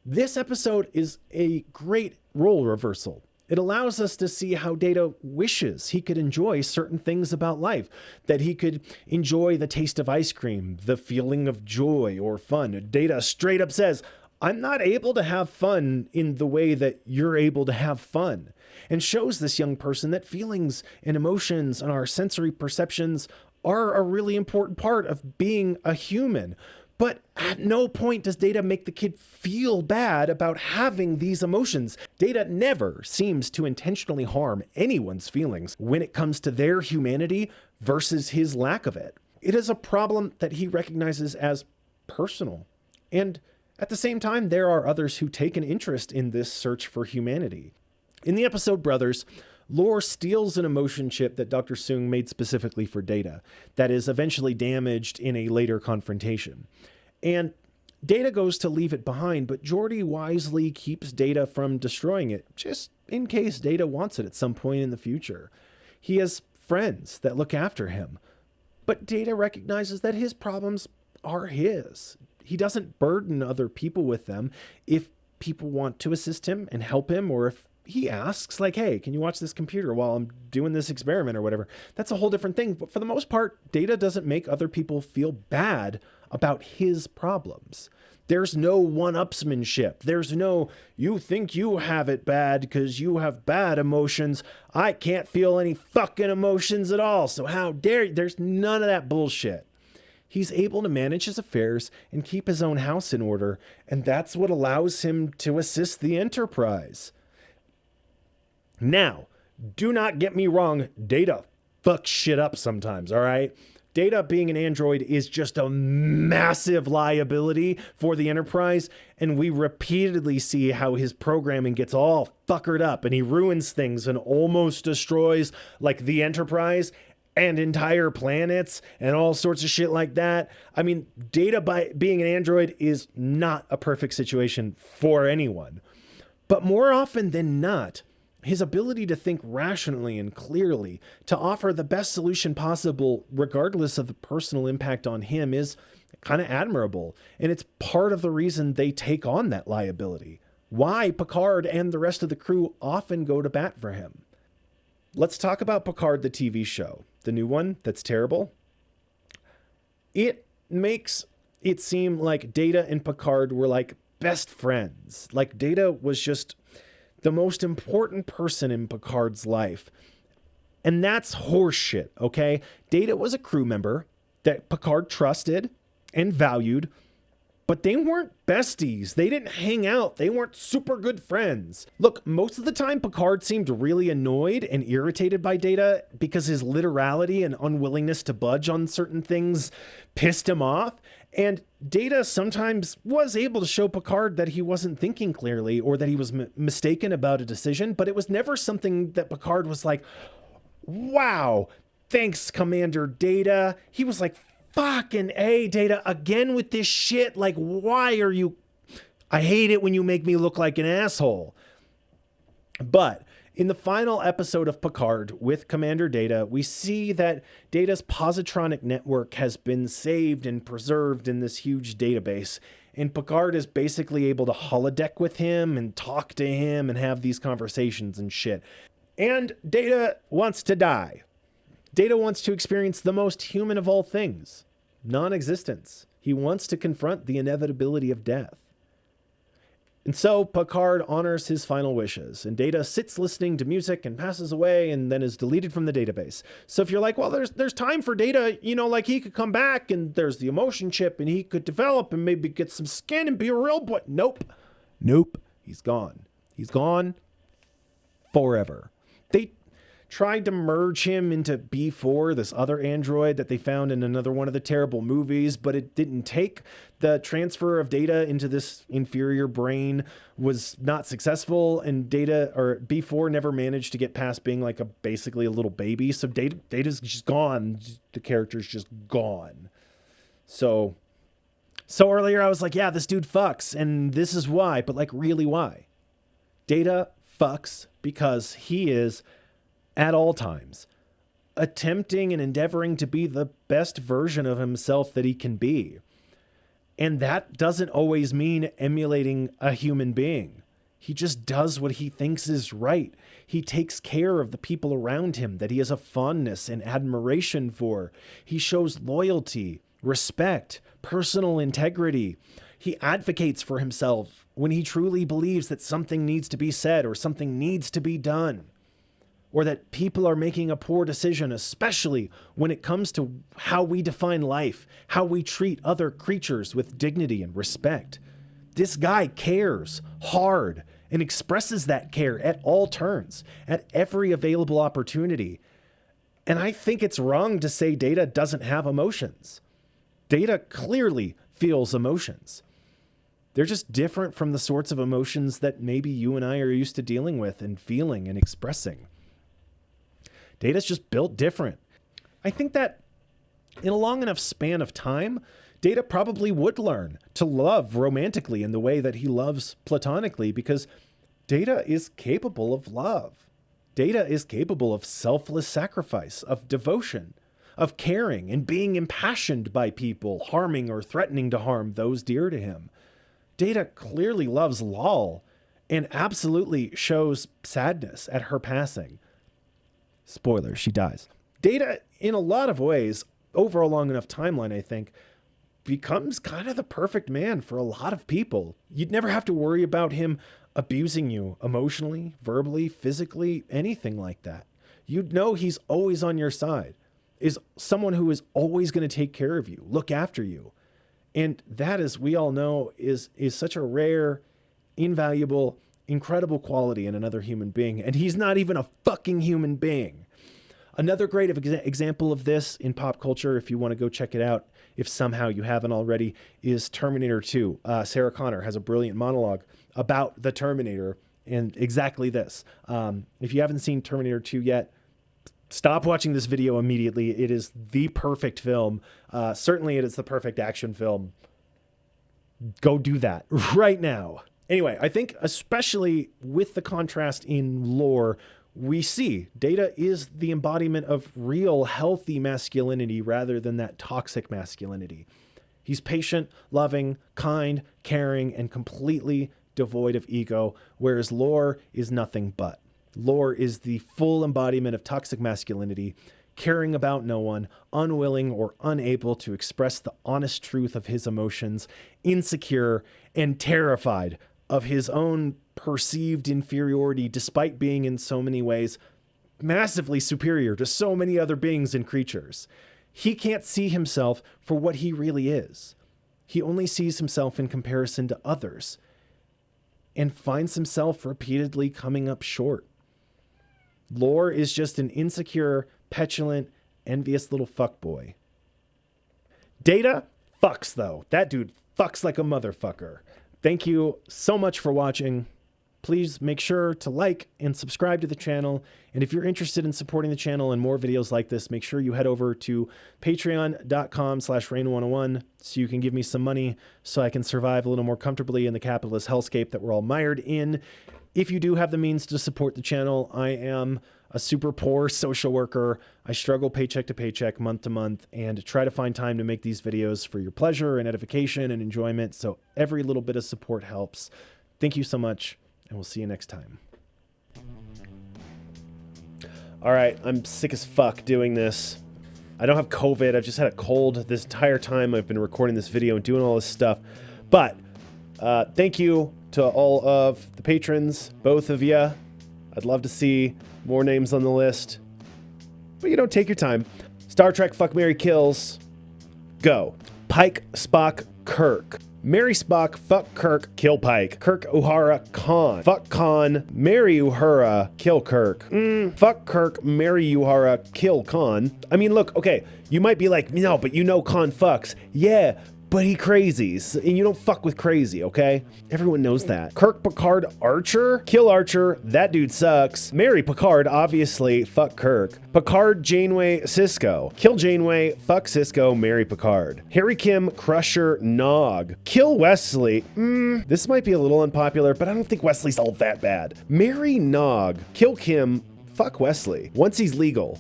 This episode is a great role reversal. It allows us to see how Data wishes he could enjoy certain things about life, that he could enjoy the taste of ice cream, the feeling of joy or fun. Data straight up says, I'm not able to have fun in the way that you're able to have fun, and shows this young person that feelings and emotions and our sensory perceptions are a really important part of being a human. But at no point does Data make the kid feel bad about having these emotions. Data never seems to intentionally harm anyone's feelings when it comes to their humanity versus his lack of it. It is a problem that he recognizes as personal. And at the same time, there are others who take an interest in this search for humanity. In the episode Brothers, Lore steals an emotion chip that Dr. Soong made specifically for Data that is eventually damaged in a later confrontation. And Data goes to leave it behind, but Geordi wisely keeps Data from destroying it, just in case Data wants it at some point in the future. He has friends that look after him, but Data recognizes that his problems are his. He doesn't burden other people with them if people want to assist him and help him, or if he asks, like, hey, can you watch this computer while I'm doing this experiment or whatever. That's a whole different thing. But for the most part, Data doesn't make other people feel bad about his problems. There's no one-upsmanship. There's no, you think you have it bad because you have bad emotions. I can't feel any fucking emotions at all, so how dare you? There's none of that bullshit. He's able to manage his affairs and keep his own house in order, and that's what allows him to assist the Enterprise. Now, do not get me wrong, Data fucks shit up sometimes, all right? Data, being an android, is just a massive liability for the Enterprise, and we repeatedly see how his programming gets all fuckered up, and he ruins things and almost destroys, like, the Enterprise and entire planets and all sorts of shit like that. I mean, Data, by being an android, is not a perfect situation for anyone. But more often than not, his ability to think rationally and clearly, to offer the best solution possible, regardless of the personal impact on him, is kind of admirable. And it's part of the reason they take on that liability. Why Picard and the rest of the crew often go to bat for him. Let's talk about Picard, the TV show. The new one that's terrible. It makes it seem like Data and Picard were like best friends. Like Data was just the most important person in Picard's life. And that's horseshit, okay? Data was a crew member that Picard trusted and valued, but they weren't besties. They didn't hang out. They weren't super good friends. Look, most of the time, Picard seemed really annoyed and irritated by Data because his literality and unwillingness to budge on certain things pissed him off. And Data sometimes was able to show Picard that he wasn't thinking clearly or that he was mistaken about a decision, but it was never something that Picard was like, wow, thanks, Commander Data. He was like, fucking A, Data, again with this shit. Like, why are you... I hate it when you make me look like an asshole. But in the final episode of Picard with Commander Data, we see that Data's positronic network has been saved and preserved in this huge database. And Picard is basically able to holodeck with him and talk to him and have these conversations and shit. And Data wants to die. Data wants to experience the most human of all things, non-existence. He wants to confront the inevitability of death. And so Picard honors his final wishes, and Data sits listening to music and passes away and then is deleted from the database. So if you're like, well, there's time for Data, you know, like he could come back and there's the emotion chip and he could develop and maybe get some skin and be a real boy. Nope. He's gone. He's gone forever. They tried to merge him into B4, this other android that they found in another one of the terrible movies, but it didn't take. The transfer of Data into this inferior brain was not successful, and Data, or B4, never managed to get past being like basically a little baby. So Data's just gone. The character's just gone. So earlier I was like, yeah, this dude fucks, and this is why, but like really why? Data fucks because he is at all times attempting and endeavoring to be the best version of himself that he can be. And that doesn't always mean emulating a human being. He just does what he thinks is right. He takes care of the people around him that he has a fondness and admiration for. He shows loyalty, respect, personal integrity. He advocates for himself when he truly believes that something needs to be said or something needs to be done, or that people are making a poor decision, especially when it comes to how we define life, how we treat other creatures with dignity and respect. This guy cares hard and expresses that care at all turns, at every available opportunity. And I think it's wrong to say Data doesn't have emotions. Data clearly feels emotions. They're just different from the sorts of emotions that maybe you and I are used to dealing with and feeling and expressing. Data's just built different. I think that in a long enough span of time, Data probably would learn to love romantically in the way that he loves platonically, because Data is capable of love. Data is capable of selfless sacrifice, of devotion, of caring and being impassioned by people, harming or threatening to harm those dear to him. Data clearly loves Lal and absolutely shows sadness at her passing. Spoiler, she dies. Data, in a lot of ways, over a long enough timeline, I think, becomes kind of the perfect man for a lot of people. You'd never have to worry about him abusing you emotionally, verbally, physically, anything like that. You'd know he's always on your side, is someone who is always going to take care of you, look after you. And that, as we all know, is such a rare, invaluable, incredible quality in another human being. And he's not even a fucking human being. Another great example of this in pop culture, if you want to go check it out, if somehow you haven't already, is Terminator 2. Sarah Connor has a brilliant monologue about the Terminator and exactly this. If you haven't seen Terminator 2 yet, stop watching this video immediately. It is the perfect film. Certainly it is the perfect action film. Go do that right now. Anyway, I think especially with the contrast in lore, we see Data is the embodiment of real healthy masculinity rather than that toxic masculinity. He's patient, loving, kind, caring, and completely devoid of ego, whereas Lore is nothing but. Lore is the full embodiment of toxic masculinity, caring about no one, unwilling or unable to express the honest truth of his emotions, insecure and terrified of his own perceived inferiority, despite being in so many ways massively superior to so many other beings and creatures. He can't see himself for what he really is. He only sees himself in comparison to others and finds himself repeatedly coming up short. Lore is just an insecure, petulant, envious little fuckboy. Data fucks, though. That dude fucks like a motherfucker. Thank you so much for watching. Please make sure to like and subscribe to the channel. And if you're interested in supporting the channel and more videos like this, make sure you head over to patreon.com/Rain101 so you can give me some money so I can survive a little more comfortably in the capitalist hellscape that we're all mired in. If you do have the means to support the channel, I am a super poor social worker. I struggle paycheck to paycheck, month to month, and try to find time to make these videos for your pleasure and edification and enjoyment. So every little bit of support helps. Thank you so much, and we'll see you next time. All right, I'm sick as fuck doing this. I don't have COVID. I've just had a cold this entire time I've been recording this video and doing all this stuff. But thank you to all of the patrons, both of you. I'd love to see more names on the list. But you don't take your time. Star Trek Fuck, Marry, Kills. Go. Pike, Spock, Kirk. Marry Spock, fuck Kirk, kill Pike. Kirk, Uhura, Khan. Fuck Khan, marry Uhura, kill Kirk. Fuck Kirk, marry Uhura, kill Khan. I mean, look, okay, you might be like, no, but you know Khan fucks. Yeah, but he crazies, and you don't fuck with crazy, okay? Everyone knows that. Kirk, Picard, Archer, kill Archer, that dude sucks. Marry Picard, obviously, fuck Kirk. Picard, Janeway, Sisko. Kill Janeway, fuck Sisko, marry Picard. Harry Kim, Crusher, Nog. Kill Wesley. This might be a little unpopular, but I don't think Wesley's all that bad. Marry Nog. Kill Kim, fuck Wesley. Once he's legal.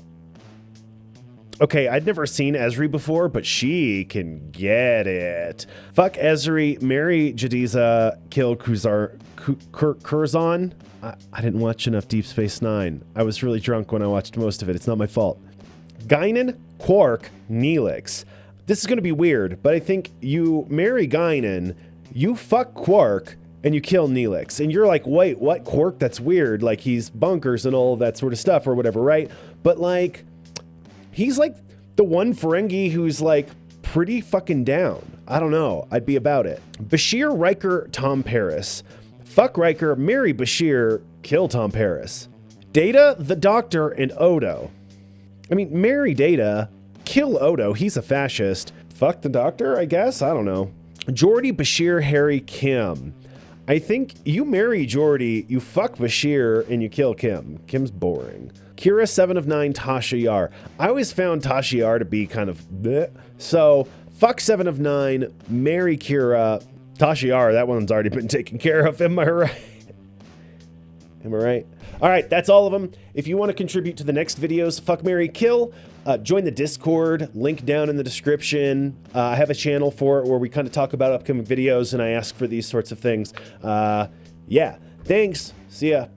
Okay, I'd never seen Ezri before, but she can get it. Fuck Ezri, marry Jadiza, kill Curzon. I didn't watch enough Deep Space Nine. I was really drunk when I watched most of it. It's not my fault. Guinan, Quark, Neelix. This is going to be weird, but I think you marry Guinan, you fuck Quark, and you kill Neelix. And you're like, wait, what? Quark? That's weird. Like, he's bonkers and all that sort of stuff or whatever, right? But like, he's like the one Ferengi who's like pretty fucking down. I don't know. I'd be about it. Bashir, Riker, Tom Paris. Fuck Riker, marry Bashir, kill Tom Paris. Data, the Doctor, and Odo. I mean, marry Data, kill Odo. He's a fascist. Fuck the Doctor, I guess? I don't know. Geordi, Bashir, Harry, Kim. I think you marry Geordi, you fuck Bashir, and you kill Kim. Kim's boring. Kira, 7 of 9, Tasha Yar. I always found Tasha Yar to be kind of bleh. So, fuck 7 of 9, marry Kira. Tasha Yar, that one's already been taken care of. Am I right? Am I right? All right, that's all of them. If you want to contribute to the next videos, Fuck, Marry, Kill, join the Discord, link down in the description. I have a channel for it where we kind of talk about upcoming videos and I ask for these sorts of things. Yeah, thanks. See ya.